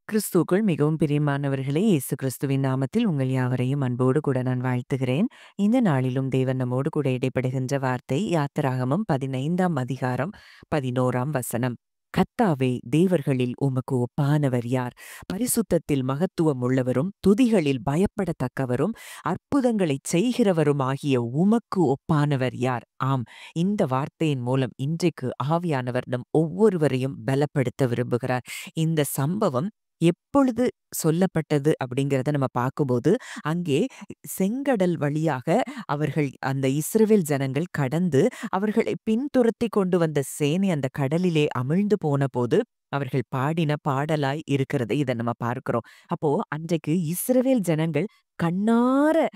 கிறிஸ்துவுக்குள் மிகவும் பிரியமானவர்களே, இயேசு கிறிஸ்துவின் நாமத்தில் உங்கள் யாவரையும் அன்போடு கூட நான் வாழ்த்துகிறேன். இந்த நாளிலும் தேவன் நம்மோடு கூட இடைப்படுகின்ற வார்த்தை யாத்திராகமம் 15ஆம் அதிகாரம் 11ஆம் வசனம். கர்த்தாவே, தேவர்களில் உமக்கு ஒப்பானவர் யார்? பரிசுத்தத்தில் மகத்துவம் உள்ளவரும் துதிகளில் பயப்படத்தக்கவரும் அற்புதங்களைச் செய்கிறவருமாகிய உமக்கு ஒப்பானவர் யார்? ஆம், இந்த வார்த்தையின் மூலம் இன்றைக்கு ஆவியானவர் நம் ஒவ்வொருவரையும் பலப்படுத்த விரும்புகிறார். இந்த சம்பவம் எப்பொழுது சொல்லப்பட்டது அப்படிங்கிறத நம்ம பார்க்கும்போது, அங்கே செங்கடல் வழியாக அவர்கள் அந்த இஸ்ரவேல் ஜனங்கள் கடந்து அவர்களை பின்துரத்தி கொண்டு வந்த சேனை அந்த கடலிலே அமிழ்ந்து போனபோது அவர்கள் பாடின பாடலாய் இருக்கிறது. இதை நம்ம பார்க்கிறோம். அப்போ அன்றைக்கு இஸ்ரவேல் ஜனங்கள் கண்ணார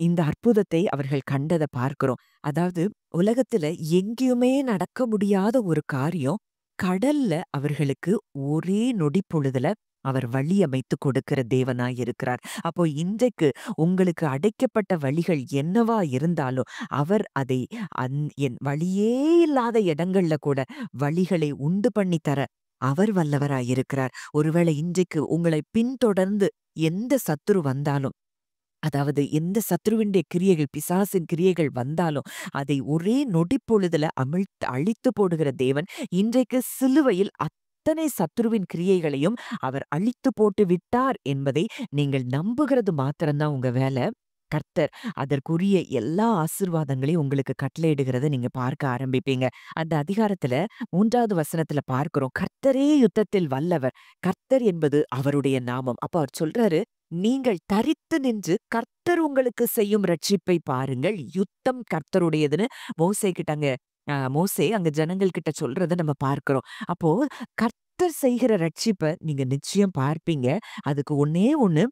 இந்த அற்புதத்தை அவர்கள் கண்டதை பார்க்கிறோம். அதாவது உலகத்துல எங்கேயுமே நடக்க முடியாத ஒரு காரியம் கடல்ல அவர்களுக்கு ஒரே நொடி பொழுதுல அவர் வழி அமைத்து கொடுக்கிற தேவனாய் இருக்கிறார். அப்போ இன்றைக்கு உங்களுக்கு அடைக்கப்பட்ட வழிகள் என்னவா இருந்தாலும் அவர் அதை என் வழியே இல்லாத இடங்கள்ல கூட வழிகளை உண்டு பண்ணி தர அவர் வல்லவராய் இருக்கிறார். ஒருவேளை இன்றைக்கு உங்களை பின்தொடர்ந்து எந்த சத்துரு வந்தாலும், அதாவது எந்த சத்ருவினுடைய கிரியைகள், பிசாசின் கிரியைகள் வந்தாலும் அதை ஒரே நொடி பொழுதுல அழித்து போடுகிற தேவன் இன்றைக்கு சிலுவையில் அத்தனை சத்ருவின் கிரியைகளையும் அவர் அழித்து போட்டு விட்டார் என்பதை நீங்கள் நம்புகிறது மாத்திரம்தான் உங்க வேலை. கர்த்தர் அதற்குரிய எல்லா ஆசீர்வாதங்களையும் உங்களுக்கு கட்டளையிடுகிறத நீங்க பார்க்க ஆரம்பிப்பீங்க. அந்த அதிகாரத்துல 3வது வசனத்துல பார்க்கிறோம், கர்த்தரே யுத்தத்தில் வல்லவர், கர்த்தர் என்பது அவருடைய நாமம். அப்ப அவர் சொல்றாரு, நீங்கள் தரித்து நின்று கர்த்தர் உங்களுக்கு செய்யும் ரட்சிப்பை பாருங்கள், யுத்தம் கர்த்தருடையதுன்னு மோசே கிட்டங்க மோசே அங்க ஜனங்கள் கிட்ட சொல்றத நம்ம பார்க்கிறோம். அப்போ கர்த்தர் செய்கிற ரட்சிப்பை நீங்க நிச்சயம் பார்ப்பீங்க. அதுக்கு ஒண்ணே ஒண்ணு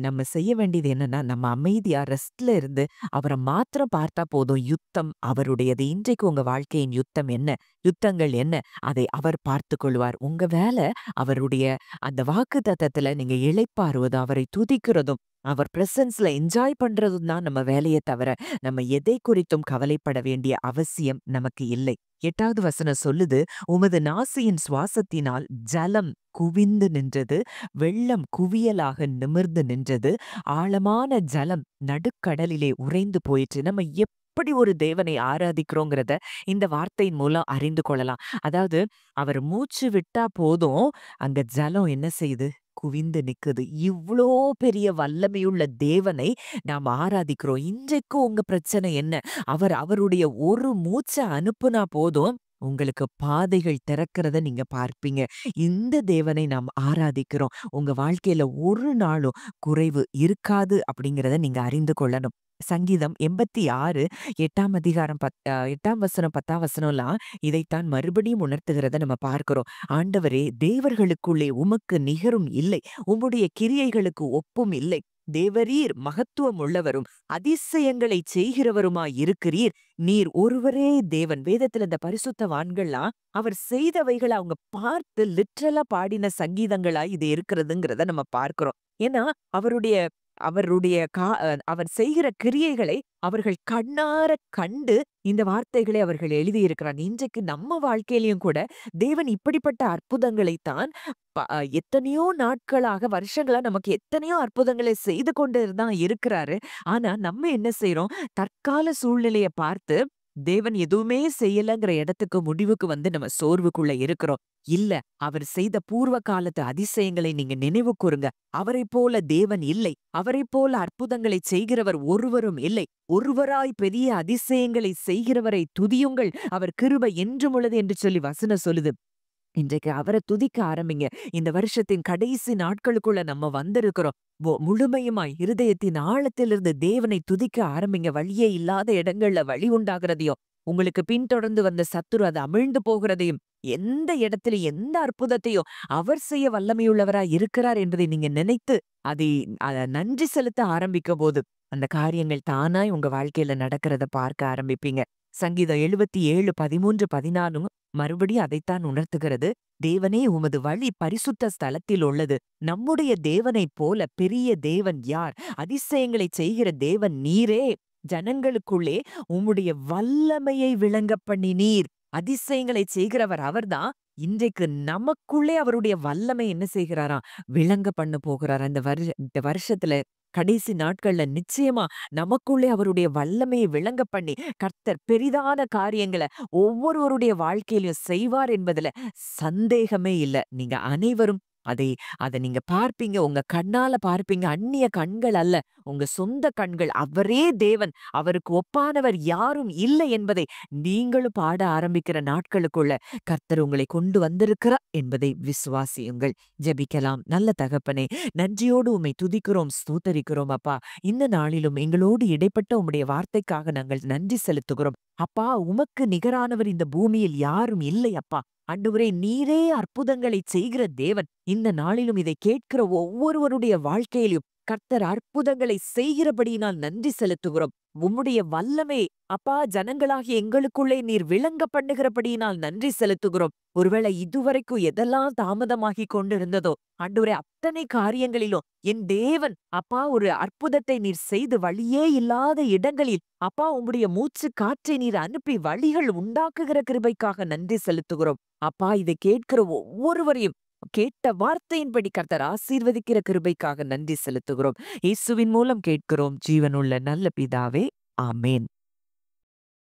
நம்ம செய்ய வேண்டியது என்னன்னா, நம்ம அமைதியா ரெஸ்ட்ல இருந்து அவரை மாத்திரம் பார்த்தா போதும். யுத்தம் அவருடையது. இன்றைக்கு உங்க வாழ்க்கையின் யுத்தம் என்ன, யுத்தங்கள் என்ன, அதை அவர் பார்த்து கொள்வார். உங்க வேலை அவருடைய அந்த வாக்கு தத்தத்துல நீங்க இளைப்பாறுவதும் அவரை துதிக்கிறதும் அவர் பிரசன்ஸ்ல என்ஜாய் பண்றதும் தான் நம்ம வேலையை தவிர நம்ம எதை குறித்தும் கவலைப்பட வேண்டிய அவசியம் நமக்கு இல்லை. 8வது வசனம் சொல்லுது, உமது நாசியின் சுவாசத்தினால் ஜலம் குவிந்து நின்றது, வெள்ளம் குவியலாக நிமிர்ந்து நின்றது, ஆழமான ஜலம் நடுக்கடலிலே உறைந்து போயிற்று. நம்ம எப்படி ஒரு தேவனை ஆராதிக்கிறோங்கிறத இந்த வார்த்தையின் மூலம் அறிந்து கொள்ளலாம். அதாவது அவர் மூச்சு விட்டா போதும் அங்க ஜலம் என்ன செய்யுது, குவிந்து நிக்குது. இவ்வளோ பெரிய வல்லமையுள்ள தேவனை நாம் ஆராதிக்கிறோம். இன்றைக்கு உங்க பிரச்சனை என்ன? அவருடைய ஒரு மூச்சை அனுப்புனா போதும் உங்களுக்கு பாதைகள் திறக்கிறத நீங்க பார்ப்பீங்க. இந்த தேவனை நாம் ஆராதிக்கிறோம். உங்க வாழ்க்கையில ஒரு நாளும் குறைவு இருக்காது அப்படிங்கிறத நீங்க அறிந்து கொள்ளணும். சங்கீதம் 86 8ஆம் அதிகாரம் 8ஆம் வசனம் 10ஆம் வசனம்லாம் இதைத்தான் மறுபடியும் உணர்த்துகிறத நம்ம பார்க்கிறோம். ஆண்டவரே, தேவர்களுக்குள்ளே உமக்கு நிகரும் இல்லை, உம்முடைய கிரியைகளுக்கு ஒப்பும் இல்லை. தேவரீர் மகத்துவம் உள்ளவரும் அதிசயங்களை செய்கிறவருமாய் இருக்கிறீர். நீர் ஒருவரே தேவன். வேதத்துல இந்த பரிசுத்தவான்கள்லாம் அவர் செய்தவைகளை அவங்க பார்த்து லிட்ரலா பாடின சங்கீதங்களா இது இருக்கிறதுங்கிறத நம்ம பார்க்கிறோம். ஏன்னா அவருடைய அவருடைய அவர் செய்கிற கிரியைகளை அவர்கள் கண்ணார கண்டு இந்த வார்த்தைகளை அவர்கள் எழுதியிருக்கிறாங்க. இன்றைக்கு நம்ம வாழ்க்கையிலையும் கூட தேவன் இப்படிப்பட்ட அற்புதங்களைத்தான் எத்தனையோ நாட்களாக, வருஷங்களா நமக்கு எத்தனையோ அற்புதங்களை செய்து கொண்டு தான் இருக்கிறாரு. ஆனா நம்ம என்ன செய்யறோம், தற்கால சூழ்நிலைய பார்த்து தேவன் எதுவுமே செய்யலங்கிற இடத்துக்கு முடிவுக்கு வந்து நம்ம சோர்வுக்குள்ள இருக்கிறோம். இல்ல, அவர் செய்த பூர்வ காலத்து அதிசயங்களை நீங்க நினைவு கூறுங்க. அவரை போல தேவன் இல்லை, அவரை போல அற்புதங்களை செய்கிறவர் ஒருவரும் இல்லை. ஒருவராய் பெரிய அதிசயங்களை செய்கிறவரை துதியுங்கள், அவர் கிருபை என்றும் உள்ளது என்று சொல்லி வசனம் சொல்லுது. இன்றைக்கு அவரை துதிக்க ஆரம்பிங்க. இந்த வருஷத்தின் கடைசி நாட்களுக்குள்ள நம்ம வந்திருக்கிறோம். முழுமையுமாய் இருதயத்தின் ஆழத்திலிருந்து தேவனை துதிக்க ஆரம்பிங்க. வழியே இல்லாத இடங்கள்ல வழி உண்டாகிறதையும், உங்களுக்கு பின்தொடர்ந்து வந்த சத்துரு அதை அமிழ்ந்து போகிறதையும், எந்த இடத்துல எந்த அற்புதத்தையும் அவர் செய்ய வல்லமையுள்ளவராய் இருக்கிறார் என்பதை நீங்க நினைத்து அதை நன்றி செலுத்த ஆரம்பிக்கும் போது அந்த காரியங்கள் தானாய் உங்க வாழ்க்கையில நடக்கிறத பார்க்க ஆரம்பிப்பீங்க. சங்கீதம் 77 13 14 மறுபடியும் அதைத்தான் உணர்த்துகிறது. தேவனே, உமது வழி பரிசுத்த ஸ்தலத்தில் உள்ளது. நம்முடைய தேவனைப் போல பெரிய தேவன் யார்? அதிசயங்களை செய்கிற தேவன் நீரே. ஜனங்களுக்குள்ளே உம்முடைய வல்லமையை விளங்க பண்ணினீர். அதிசயங்களை செய்கிறவர் அவர்தான். இன்றைக்கு நமக்குள்ளே அவருடைய வல்லமை என்ன செய்கிறாராம்? விளங்க பண்ண போகிறாராம். இந்த வருஷத்துல கடைசி நாட்கள்ல நிச்சயமா நமக்குள்ளே அவருடைய வல்லமையை விளங்க பண்ணி, கர்த்தர் பெரிதான காரியங்கள ஒவ்வொருவருடைய வாழ்க்கையிலும் செய்வார் என்பதுல சந்தேகமே இல்ல. நீங்க அனைவரும் அதை அத நீங்க பார்ப்பீங்க. உங்க கண்ணால பார்ப்பீங்க. அந்நிய கண்கள் அல்ல. உங்க சொந்த கண்கள். அவரே தேவன். அவருக்கு ஒப்பானவர் யாரும் இல்லை என்பதை நீங்களும் பாட ஆரம்பிக்கிற நாட்களுக்குள்ள கர்த்தர் உங்களை கொண்டு வந்திருக்கிறார் என்பதை விசுவாசியுங்கள். ஜெபிக்கலாம். நல்ல தகப்பனே, நன்றியோடு உம்மை துதிக்கிறோம், ஸ்தோத்தரிக்கிறோம் அப்பா. இந்த நாளிலும் எங்களோடு இடைப்பட்ட உம்முடைய வார்த்தைக்காக நாங்கள் நன்றி செலுத்துகிறோம். அப்பா, உமக்கு நிகரானவர் இந்த பூமியில் யாரும் இல்லை அப்பா. ஆண்டவரே, நீரே அற்புதங்களை செய்கிற தேவன். இந்த நாளிலும் இதை கேட்கிற ஒவ்வொருவருடைய வாழ்க்கையிலும் கர்த்தர் அற்புதங்களை செய்கிறபடியினால் நன்றி செலுத்துகிறோம். உம்முடைய வல்லமை அப்பா ஜனங்களாகிய எங்களுக்குள்ளே நீர் விளங்க பண்ணுகிறபடியினால் நன்றி செலுத்துகிறோம். ஒருவேளை இதுவரைக்கும் எதெல்லாம் தாமதமாகி கொண்டிருந்ததோ ஆண்டவரே, அத்தனை காரியங்களிலும் என் தேவன் அப்பா ஒரு அற்புதத்தை நீர் செய்து வழியே இல்லாத இடங்களில் அப்பா உம்முடைய மூச்சு காற்றை நீர் அனுப்பி வழிகள் உண்டாக்குகிற கிருபைக்காக நன்றி செலுத்துகிறோம். அப்பா, இதை கேட்கிற ஒவ்வொருவரையும் கேட்ட வார்த்தையின்படி கர்த்தர் ஆசீர்வதிக்கிற கிருபைக்காக நன்றி செலுத்துகிறோம். இயேசுவின் மூலம் கேட்கிறோம் ஜீவனுள்ள நல்ல பிதாவே. ஆமென்.